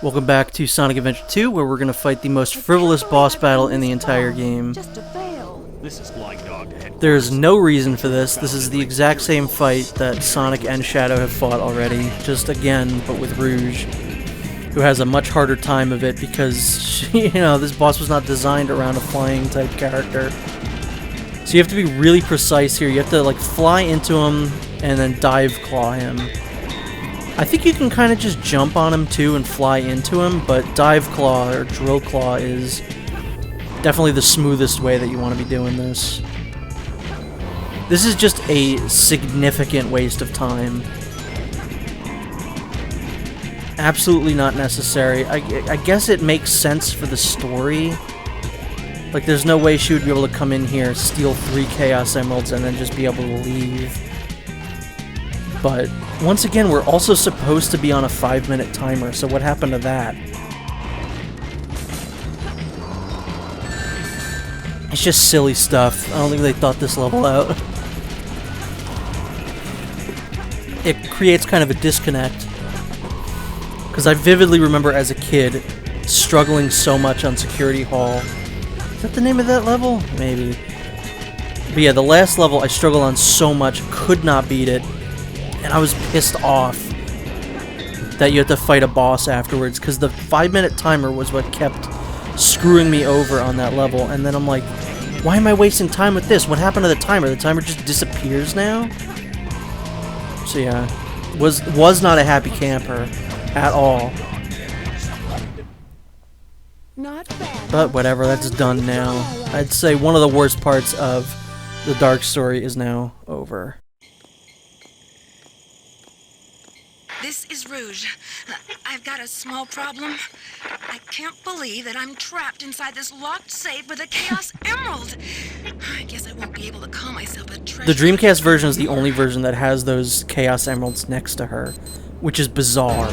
Welcome back to Sonic Adventure 2, where we're going to fight the most frivolous boss battle in the entire game. There's no reason for this. This is the exact same fight that Sonic and Shadow have fought already, just again, but with Rouge, who has a much harder time of it because, this boss was not designed around a flying type character. So you have to be really precise here. You have to, fly into him and then dive claw him. I think you can kind of just jump on him too and fly into him, but dive claw or drill claw is definitely the smoothest way that you want to be doing this. This is just a significant waste of time. Absolutely not necessary. I guess it makes sense for the story. There's no way she would be able to come in here, steal 3 Chaos Emeralds, and then just be able to leave. But, once again, we're also supposed to be on a 5-minute timer, so what happened to that? It's just silly stuff. I don't think they thought this level out. It creates kind of a disconnect. Because I vividly remember as a kid struggling so much on Security Hall. Is that the name of that level? Maybe. But yeah, the last level I struggled on so much, could not beat it. And I was pissed off that you had to fight a boss afterwards, because the 5-minute timer was what kept screwing me over on that level. And then I'm like, why am I wasting time with this? What happened to the timer? The timer just disappears now? So yeah, was not a happy camper at all. But whatever, that's done now. I'd say one of the worst parts of the Dark story is now over. This is Rouge. I've got a small problem. I can't believe that I'm trapped inside this locked safe with a Chaos Emerald. I guess I won't be able to call myself a treasure. The Dreamcast version is the only version that has those Chaos Emeralds next to her, which is bizarre.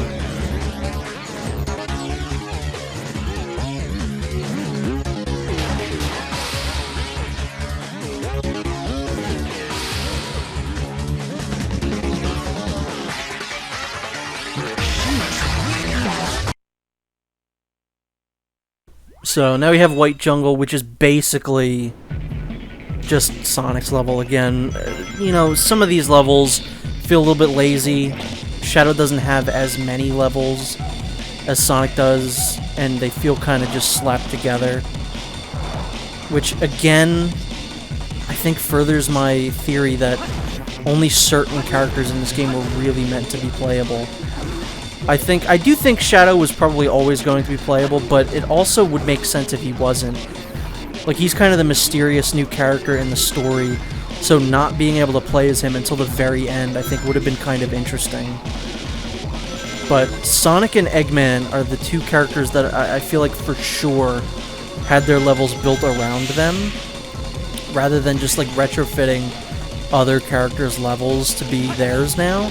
So now we have White Jungle, which is basically just Sonic's level again. Some of these levels feel a little bit lazy. Shadow doesn't have as many levels as Sonic does, and they feel kind of just slapped together. Which, again, I think furthers my theory that only certain characters in this game were really meant to be playable. I do think Shadow was probably always going to be playable, but it also would make sense if he wasn't. He's kind of the mysterious new character in the story, so not being able to play as him until the very end, I think, would have been kind of interesting. But Sonic and Eggman are the two characters that I feel like for sure had their levels built around them, rather than just retrofitting other characters' levels to be theirs now.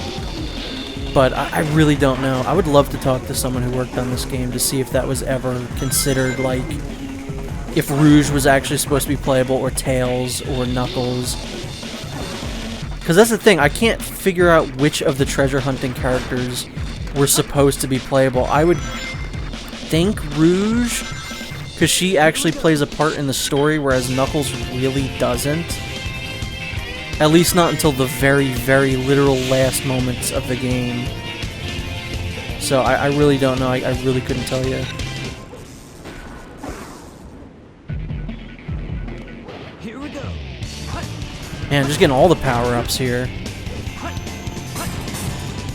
But I really don't know. I would love to talk to someone who worked on this game to see if that was ever considered, if Rouge was actually supposed to be playable, or Tails, or Knuckles. Because that's the thing, I can't figure out which of the treasure hunting characters were supposed to be playable. I would think Rouge, because she actually plays a part in the story, whereas Knuckles really doesn't. At least not until the very, very literal last moments of the game. So I really don't know. I really couldn't tell you. Here we go. Man, just getting all the power-ups here.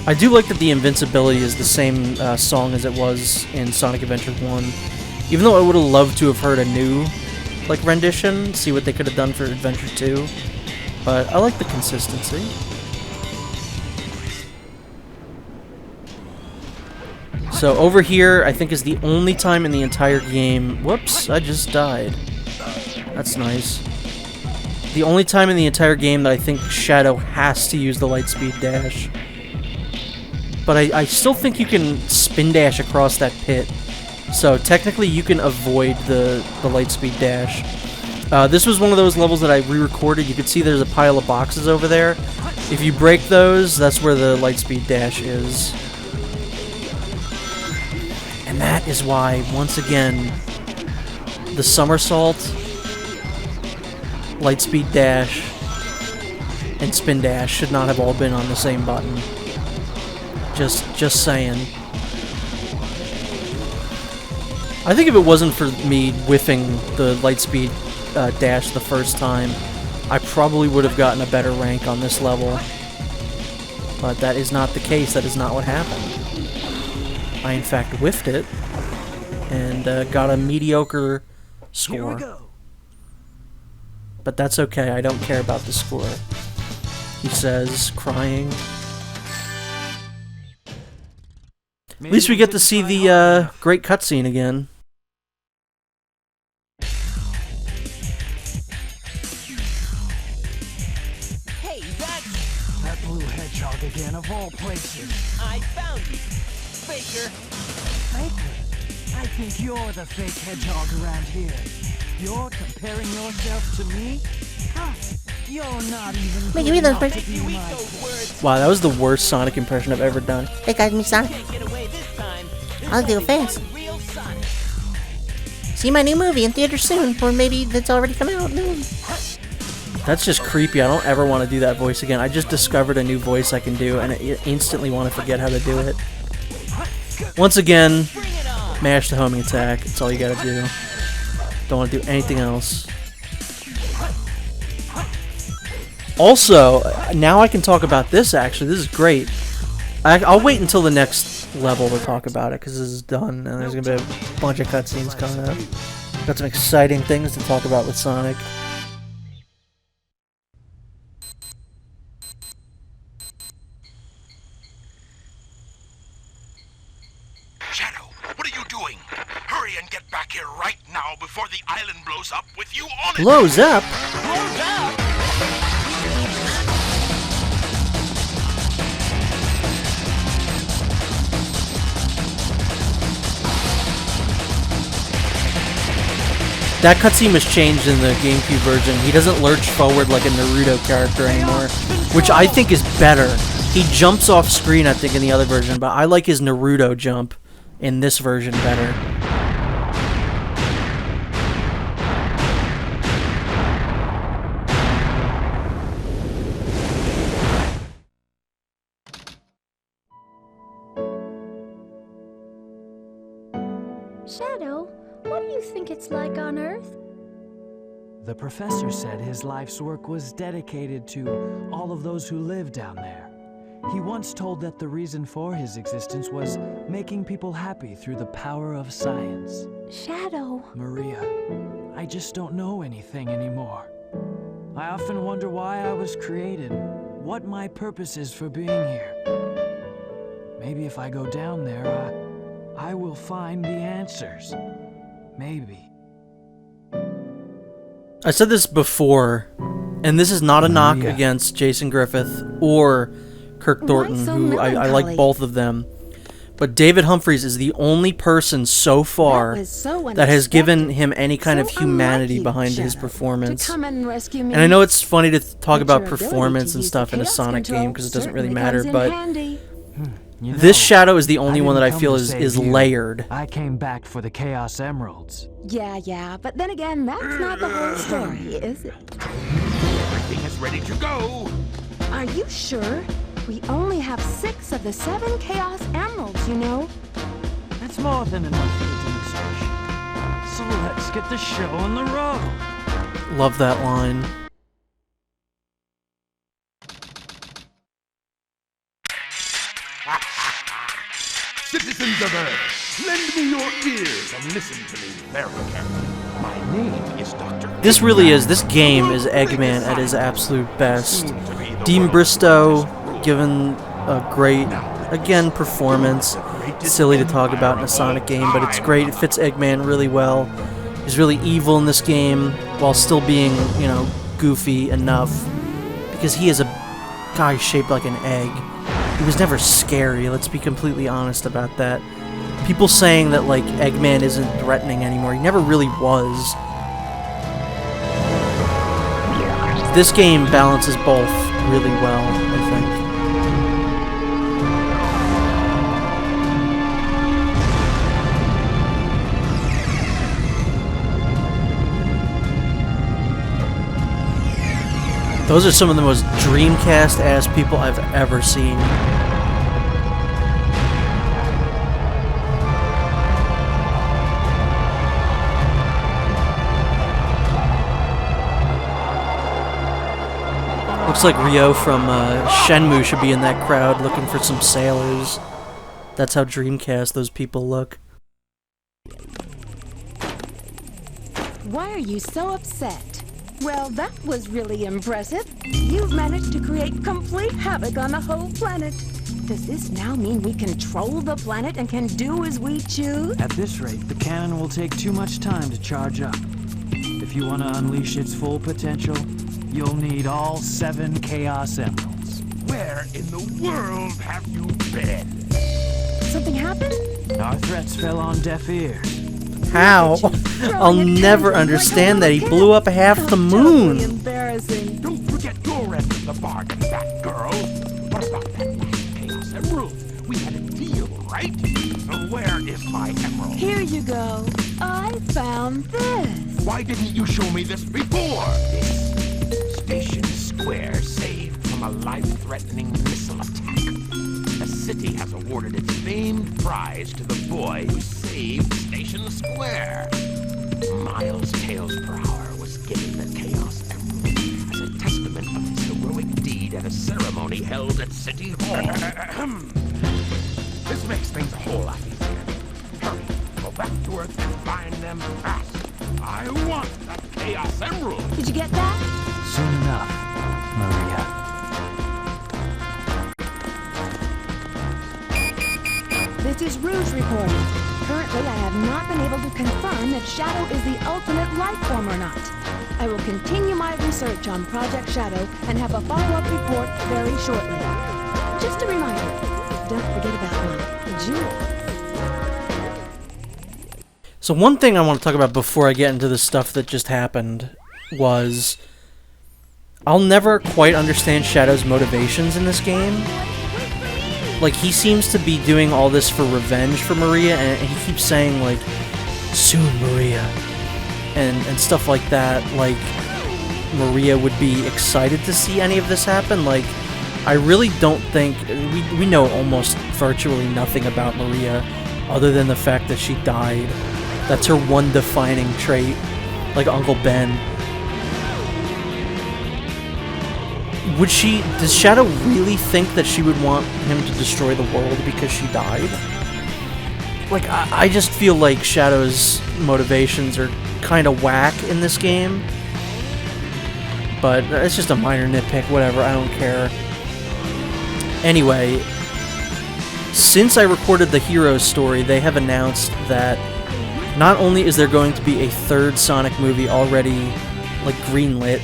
I do like that the invincibility is the same song as it was in Sonic Adventure 1. Even though I would have loved to have heard a new rendition, see what they could have done for Adventure 2. But I like the consistency. So over here, I think is the only time in the entire game... Whoops, I just died. That's nice. The only time in the entire game that I think Shadow has to use the Lightspeed Dash. But I still think you can spin dash across that pit. So technically you can avoid the Lightspeed Dash. This was one of those levels that I re-recorded. You can see there's a pile of boxes over there. If you break those, that's where the Lightspeed Dash is. And that is why, once again, the somersault, lightspeed dash, and spin dash should not have all been on the same button. Just saying. I think if it wasn't for me whiffing the lightspeed dash the first time, I probably would have gotten a better rank on this level. But that is not the case. That is not what happened. I, in fact, whiffed it and got a mediocre score. Here we go. But that's okay. I don't care about the score. He says, crying. At least we get to see the great cutscene again. Hey, that's... That blue hedgehog again, of all places. I found you, faker. Faker? I think you're the fake hedgehog around here. You're comparing yourself to me? Huh? You're not even Wait, give me those words. words. Wow, that was the worst Sonic impression I've ever done. Hey guys, me Sonic. I'll do it fast. See my new movie in theaters soon, or maybe that's already come out. No. That's just creepy. I don't ever want to do that voice again. I just discovered a new voice I can do, and I instantly want to forget how to do it. Once again, mash the homing attack. That's all you gotta do. Don't want to do anything else. Also, now I can talk about this, actually. This is great. I'll wait until the next level to talk about it, because this is done, and there's going to be a bunch of cutscenes coming up. Got some exciting things to talk about with Sonic. Shadow, what are you doing? Hurry and get back here right now before the island blows up with you on it! Blows up? Blows up? That cutscene was changed in the GameCube version. He doesn't lurch forward like a Naruto character anymore, which I think is better. He jumps off screen, I think, in the other version, but I like his Naruto jump in this version better. Shadow, what do you think it's like on Earth? The professor said his life's work was dedicated to all of those who live down there. He once told that the reason for his existence was making people happy through the power of science. Shadow. Maria, I just don't know anything anymore. I often wonder why I was created, what my purpose is for being here. Maybe if I go down there, I will find the answers. Maybe. I said this before, and this is not a knock against Jason Griffith or Kirk Thornton, so who I like melancholy? both of them. But David Humphries is the only person so far that has given him any kind of humanity behind his performance. And I know it's funny to talk about performance and stuff in a Sonic game because it doesn't really matter, but You know, this Shadow is the only one that I didn't feel come to is save you. layered. I came back for the Chaos Emeralds. Yeah, but then again, that's not the whole story, is it? Everything is ready to go! Are you sure? We only have 6 of the 7 Chaos Emeralds, you know? That's more than enough for the demonstration. So let's get the show on the road. Love that line. Citizens of Earth, lend me your ears and listen to me very carefully. My name is Dr. This game is Eggman at his absolute best. Dean Bristow, given a great, again, performance. Silly to talk about in a Sonic game, but it's great. It fits Eggman really well. He's really evil in this game, while still being, you know, goofy enough. Because he is a guy shaped like an egg. He was never scary, let's be completely honest about that. People saying that, like, Eggman isn't threatening anymore, he never really was. This game balances both really well, I think. Those are some of the most Dreamcast-ass people I've ever seen. Looks like Ryo from Shenmue should be in that crowd looking for some sailors. That's how Dreamcast those people look. Why are you so upset? Well, that was really impressive. You've managed to create complete havoc on the whole planet. Does this now mean we control the planet and can do as we choose? At this rate, the cannon will take too much time to charge up. If you want to unleash its full potential, you'll need all 7 Chaos Emeralds. Where in the world have you been? Something happened? Our threats fell on deaf ears. How? I'll never understand that. He blew up half the moon. Embarrassing. Don't forget your end of the bargain, that girl. What about that last Chaos Emerald? We had a deal, right? So where is my emerald? Here you go. I found this. Why didn't you show me this before? This Station Square saved from a life-threatening missile attack. The city has awarded its famed prize to the boy who saved Station Square. Miles Tails per hour was given the Chaos Emerald as a testament of his heroic deed at a ceremony held at City Hall. This makes things a whole lot easier. Hurry, go back to Earth and find them fast. I want that Chaos Emerald. Did you get that? Soon enough, Maria. This is Rouge reporting. Currently, I have not been able to confirm if Shadow is the ultimate life form or not. I will continue my research on Project Shadow and have a follow-up report very shortly. Just a reminder, don't forget about my jewels. So one thing I want to talk about before I get into the stuff that just happened was I'll never quite understand Shadow's motivations in this game. Like, he seems to be doing all this for revenge for Maria, and he keeps saying, like, soon, Maria, and stuff like that. Like, Maria would be excited to see any of this happen. Like, I really don't think... We know almost virtually nothing about Maria, other than the fact that she died. That's her one defining trait, like Uncle Ben. Does Shadow really think that she would want him to destroy the world because she died? Like, I just feel like Shadow's motivations are kind of whack in this game. But it's just a minor nitpick, whatever, I don't care. Anyway, since I recorded the Heroes story, they have announced that not only is there going to be a third Sonic movie already, like, greenlit,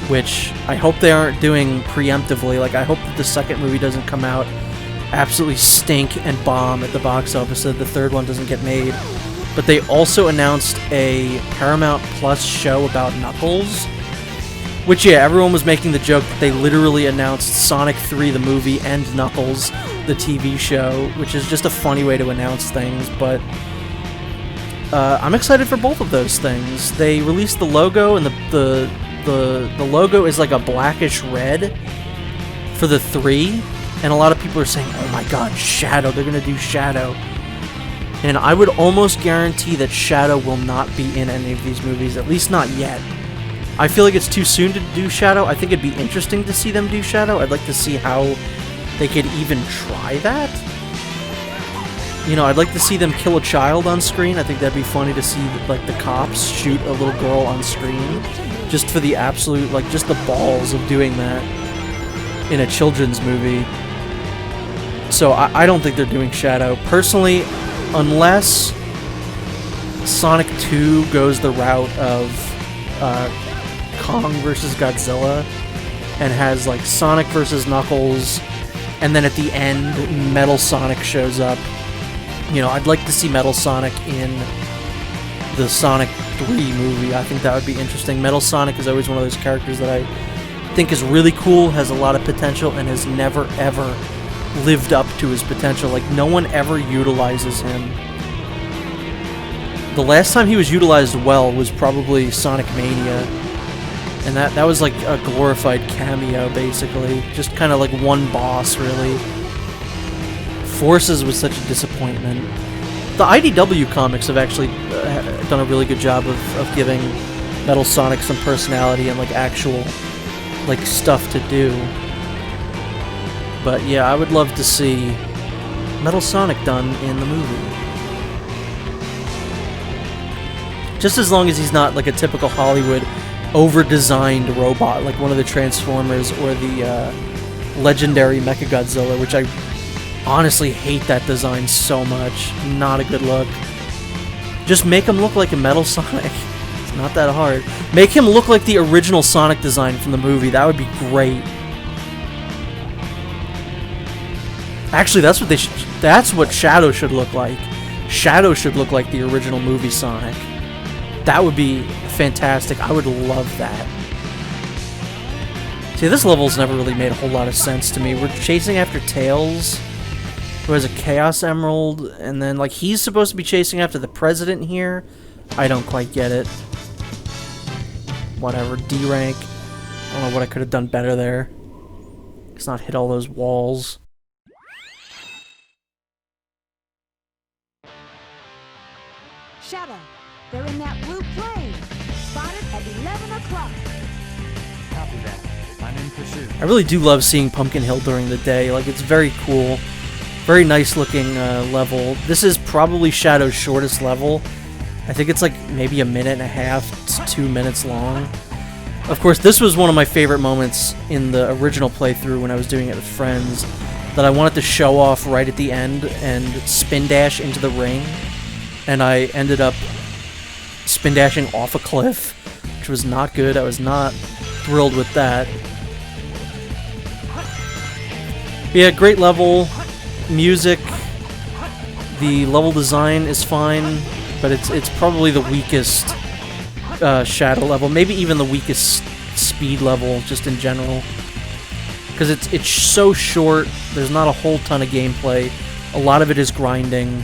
which I hope they aren't doing preemptively. Like, I hope that the second movie doesn't come out, absolutely stink and bomb at the box office so that the third one doesn't get made. But they also announced a Paramount Plus show about Knuckles, which, yeah, everyone was making the joke that they literally announced Sonic 3 the movie and Knuckles the TV show, which is just a funny way to announce things, but I'm excited for both of those things. They released the logo, and the logo is like a blackish red for the 3, and a lot of people are saying, oh my god, Shadow, they're gonna do Shadow. And I would almost guarantee that Shadow will not be in any of these movies, at least not yet. I feel like it's too soon to do Shadow. I think it'd be interesting to see them do Shadow. I'd like to see how they could even try that. You know, I'd like to see them kill a child on screen. I think that'd be funny to see, like, the cops shoot a little girl on screen. Just for the absolute, like, just the balls of doing that in a children's movie. So I don't think they're doing Shadow. Personally, unless Sonic 2 goes the route of Kong versus Godzilla and has, like, Sonic versus Knuckles, and then at the end, Metal Sonic shows up. You know, I'd like to see Metal Sonic in the Sonic 3 movie. I think that would be interesting. Metal Sonic is always one of those characters that I think is really cool, has a lot of potential, and has never, ever lived up to his potential. Like, no one ever utilizes him. The last time he was utilized well was probably Sonic Mania. And that was like a glorified cameo, basically. Just kind of like one boss, really. Forces was such a disappointment. The IDW comics have actually done a really good job of giving Metal Sonic some personality and like actual like stuff to do. But yeah, I would love to see Metal Sonic done in the movie. Just as long as he's not like a typical Hollywood over-designed robot like one of the Transformers or the legendary Mechagodzilla, which I honestly hate that design so much. Not a good look. Just make him look like a Metal Sonic. It's not that hard. Make him look like the original Sonic design from the movie. That would be great. Actually, that's what Shadow should look like. Shadow should look like the original movie Sonic. That would be fantastic. I would love that. See, this level's never really made a whole lot of sense to me. We're chasing after Tails, who has a Chaos Emerald, and then, like, he's supposed to be chasing after the President here. I don't quite get it. Whatever, D rank. I don't know what I could have done better there. Let's not hit all those walls. Shadow, they're in that blue plane. Spotted at 11 o'clock. Copy that. I'm in pursuit. I really do love seeing Pumpkin Hill during the day. Like, it's very cool. Very nice looking level. This is probably Shadow's shortest level. I think it's like maybe a minute and a half to 2 minutes long. Of course, this was one of my favorite moments in the original playthrough when I was doing it with friends, that I wanted to show off right at the end and spin dash into the ring. And I ended up spin dashing off a cliff, which was not good. I was not thrilled with that. But yeah, great level. Music. The level design is fine, but it's probably the weakest Shadow level. Maybe even the weakest speed level, just in general. Because it's so short. There's not a whole ton of gameplay. A lot of it is grinding.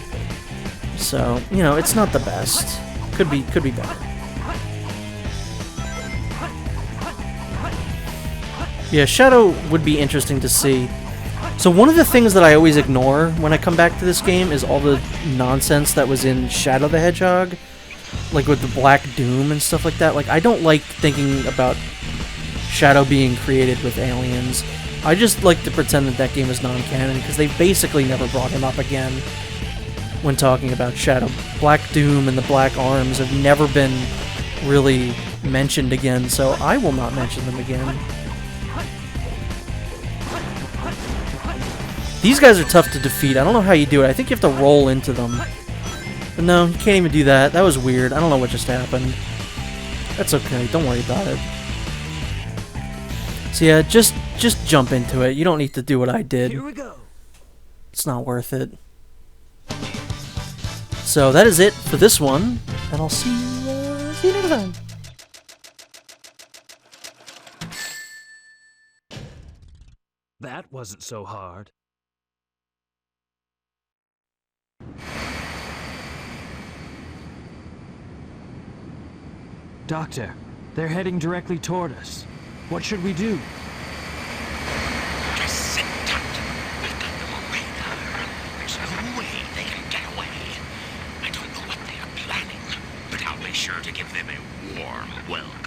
So, you know, it's not the best. Could be better. Yeah, Shadow would be interesting to see. So one of the things that I always ignore when I come back to this game is all the nonsense that was in Shadow the Hedgehog. Like with the Black Doom and stuff like that. Like, I don't like thinking about Shadow being created with aliens. I just like to pretend that that game is non-canon, because they basically never brought him up again when talking about Shadow. Black Doom and the Black Arms have never been really mentioned again, so I will not mention them again. These guys are tough to defeat. I don't know how you do it. I think you have to roll into them. But no, you can't even do that. That was weird. I don't know what just happened. That's okay. Don't worry about it. So yeah, just jump into it. You don't need to do what I did. Here we go. It's not worth it. So that is it for this one, and I'll see you next time. That wasn't so hard. Doctor, they're heading directly toward us. What should we do? Just sit tight. We've got them on radar. There's no way they can get away. I don't know what they are planning, but I'll be sure to give them a warm welcome.